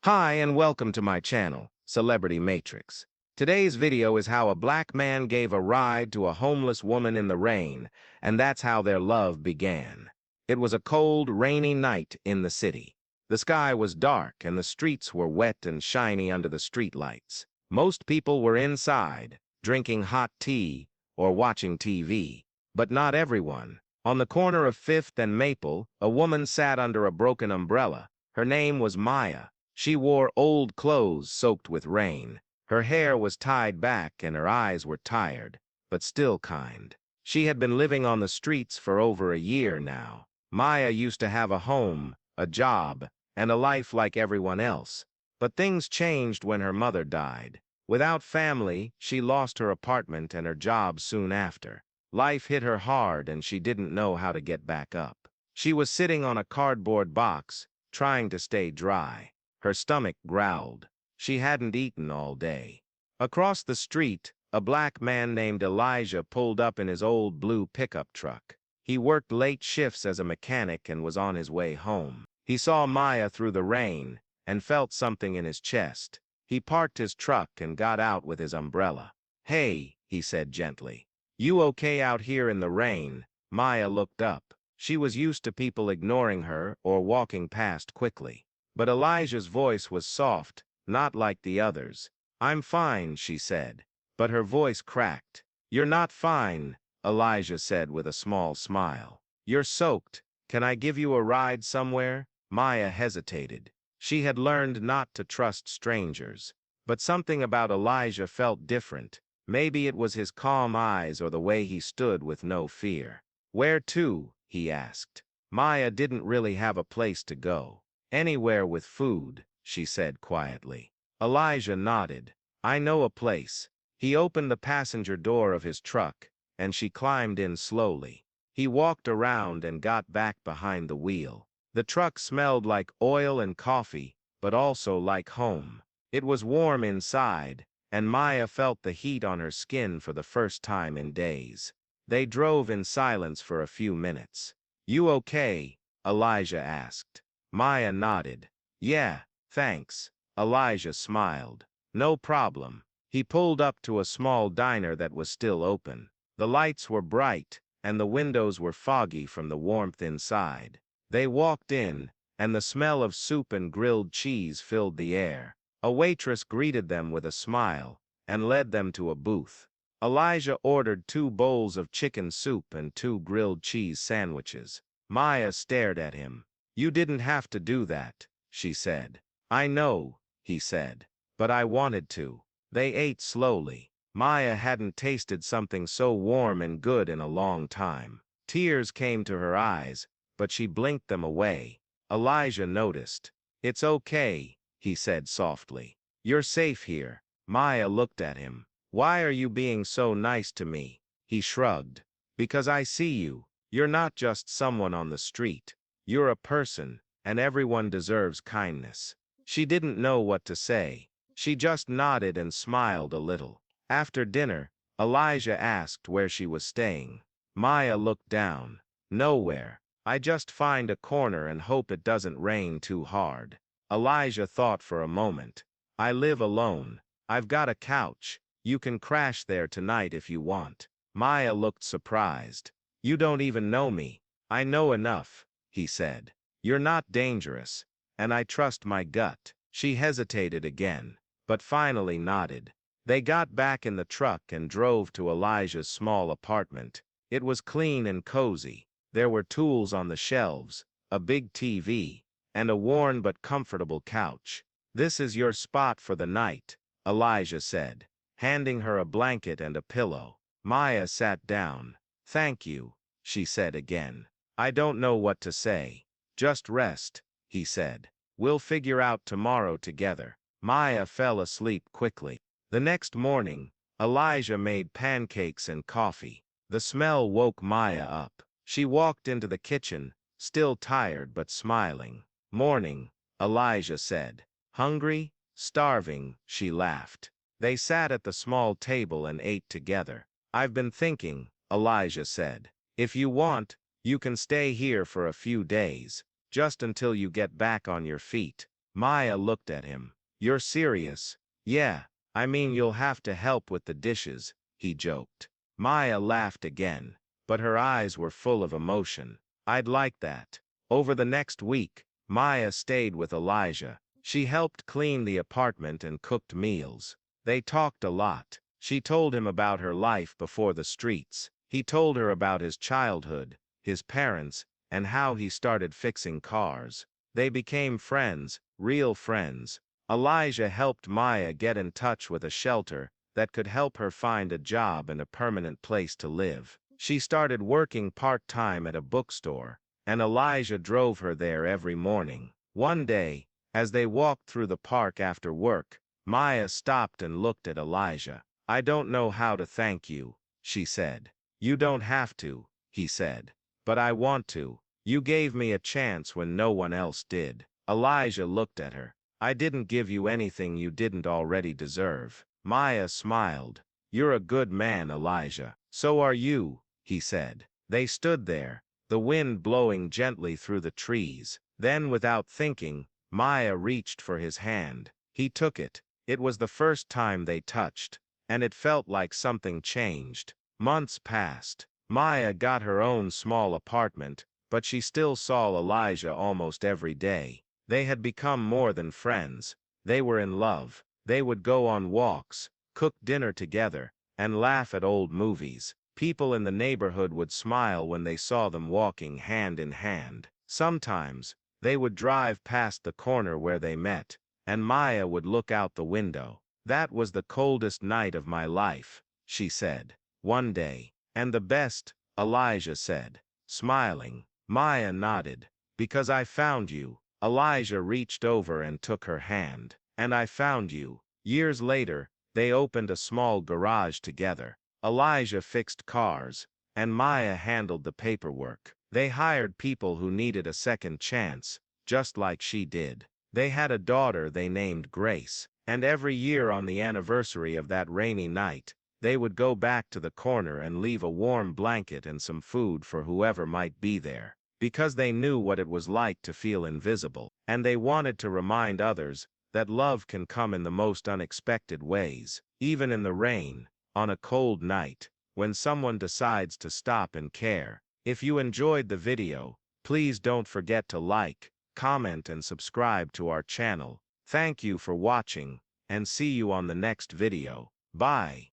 Hi and welcome to my channel, Celebrity Matrix. Today's video is how a black man gave a ride to a homeless woman in the rain, and that's how their love began. It was a cold, rainy night in the city. The sky was dark and the streets were wet and shiny under the streetlights. Most people were inside, drinking hot tea or watching TV, but not everyone. On the corner of Fifth and Maple, a woman sat under a broken umbrella. Her name was Maya. She wore old clothes soaked with rain. Her hair was tied back and her eyes were tired, but still kind. She had been living on the streets for over a year now. Maya used to have a home, a job, and a life like everyone else. But things changed when her mother died. Without family, she lost her apartment and her job soon after. Life hit her hard and she didn't know how to get back up. She was sitting on a cardboard box, trying to stay dry. Her stomach growled. She hadn't eaten all day. Across the street, a black man named Elijah pulled up in his old blue pickup truck. He worked late shifts as a mechanic and was on his way home. He saw Maya through the rain and felt something in his chest. He parked his truck and got out with his umbrella. "Hey," he said gently. "You okay out here in the rain?" Maya looked up. She was used to people ignoring her or walking past quickly. But Elijah's voice was soft, not like the others. "I'm fine," she said. But her voice cracked. "You're not fine," Elijah said with a small smile. "You're soaked. Can I give you a ride somewhere?" Maya hesitated. She had learned not to trust strangers. But something about Elijah felt different. Maybe it was his calm eyes or the way he stood with no fear. "Where to?" he asked. Maya didn't really have a place to go. "Anywhere with food," she said quietly. Elijah nodded. "I know a place." He opened the passenger door of his truck, and she climbed in slowly. He walked around and got back behind the wheel. The truck smelled like oil and coffee, but also like home. It was warm inside, and Maya felt the heat on her skin for the first time in days. They drove in silence for a few minutes. "You okay?" Elijah asked. Maya nodded. "Yeah, thanks." Elijah smiled. "No problem." He pulled up to a small diner that was still open. The lights were bright, and the windows were foggy from the warmth inside. They walked in, and the smell of soup and grilled cheese filled the air. A waitress greeted them with a smile, and led them to a booth. Elijah ordered 2 bowls of chicken soup and 2 grilled cheese sandwiches. Maya stared at him. "You didn't have to do that," she said. "I know," he said. "But I wanted to." They ate slowly. Maya hadn't tasted something so warm and good in a long time. Tears came to her eyes, but she blinked them away. Elijah noticed. "It's okay," he said softly. "You're safe here." Maya looked at him. "Why are you being so nice to me?" He shrugged. "Because I see you. You're not just someone on the street. You're a person, and everyone deserves kindness." She didn't know what to say. She just nodded and smiled a little. After dinner, Elijah asked where she was staying. Maya looked down. "Nowhere. I just find a corner and hope it doesn't rain too hard." Elijah thought for a moment. "I live alone. I've got a couch. You can crash there tonight if you want." Maya looked surprised. "You don't even know me." "I know enough," he said. "You're not dangerous, and I trust my gut." She hesitated again, but finally nodded. They got back in the truck and drove to Elijah's small apartment. It was clean and cozy. There were tools on the shelves, a big TV, and a worn but comfortable couch. "This is your spot for the night," Elijah said, handing her a blanket and a pillow. Maya sat down. "Thank you," she said again. "I don't know what to say." "Just rest," he said. "We'll figure out tomorrow together." Maya fell asleep quickly. The next morning, Elijah made pancakes and coffee. The smell woke Maya up. She walked into the kitchen, still tired but smiling. "Morning," Elijah said. "Hungry?" "Starving," she laughed. They sat at the small table and ate together. "I've been thinking," Elijah said. "If you want, you can stay here for a few days, just until you get back on your feet." Maya looked at him. You're serious? Yeah, I mean you'll have to help with the dishes, he joked. Maya laughed again, but her eyes were full of emotion. I'd like that. Over the next week, Maya stayed with Elijah. She helped clean the apartment and cooked meals. They talked a lot. She told him about her life before the streets. He told her about his childhood, his parents, and how he started fixing cars. They became friends, real friends. Elijah helped Maya get in touch with a shelter that could help her find a job and a permanent place to live. She started working part-time at a bookstore, and Elijah drove her there every morning. One day, as they walked through the park after work, Maya stopped and looked at Elijah. I don't know how to thank you, she said. You don't have to, he said. But I want to. You gave me a chance when no one else did. Elijah looked at her. I didn't give you anything you didn't already deserve. Maya smiled. You're a good man, Elijah. So are you, he said. They stood there, the wind blowing gently through the trees. Then, without thinking, Maya reached for his hand. He took it. It was the first time they touched, and it felt like something changed. Months passed. Maya got her own small apartment, but she still saw Elijah almost every day. They had become more than friends. They were in love. They would go on walks, cook dinner together, and laugh at old movies. People in the neighborhood would smile when they saw them walking hand in hand. Sometimes, they would drive past the corner where they met, and Maya would look out the window. That was the coldest night of my life, she said, one day. And the best, Elijah said, smiling. Maya nodded. Because I found you. Elijah reached over and took her hand. And I found you. Years later, they opened a small garage together. Elijah fixed cars, and Maya handled the paperwork. They hired people who needed a second chance, just like she did. They had a daughter they named Grace, and every year on the anniversary of that rainy night, they would go back to the corner and leave a warm blanket and some food for whoever might be there. Because they knew what it was like to feel invisible, and they wanted to remind others that love can come in the most unexpected ways, even in the rain, on a cold night, when someone decides to stop and care. If you enjoyed the video, please don't forget to like, comment, and subscribe to our channel. Thank you for watching, and see you on the next video. Bye.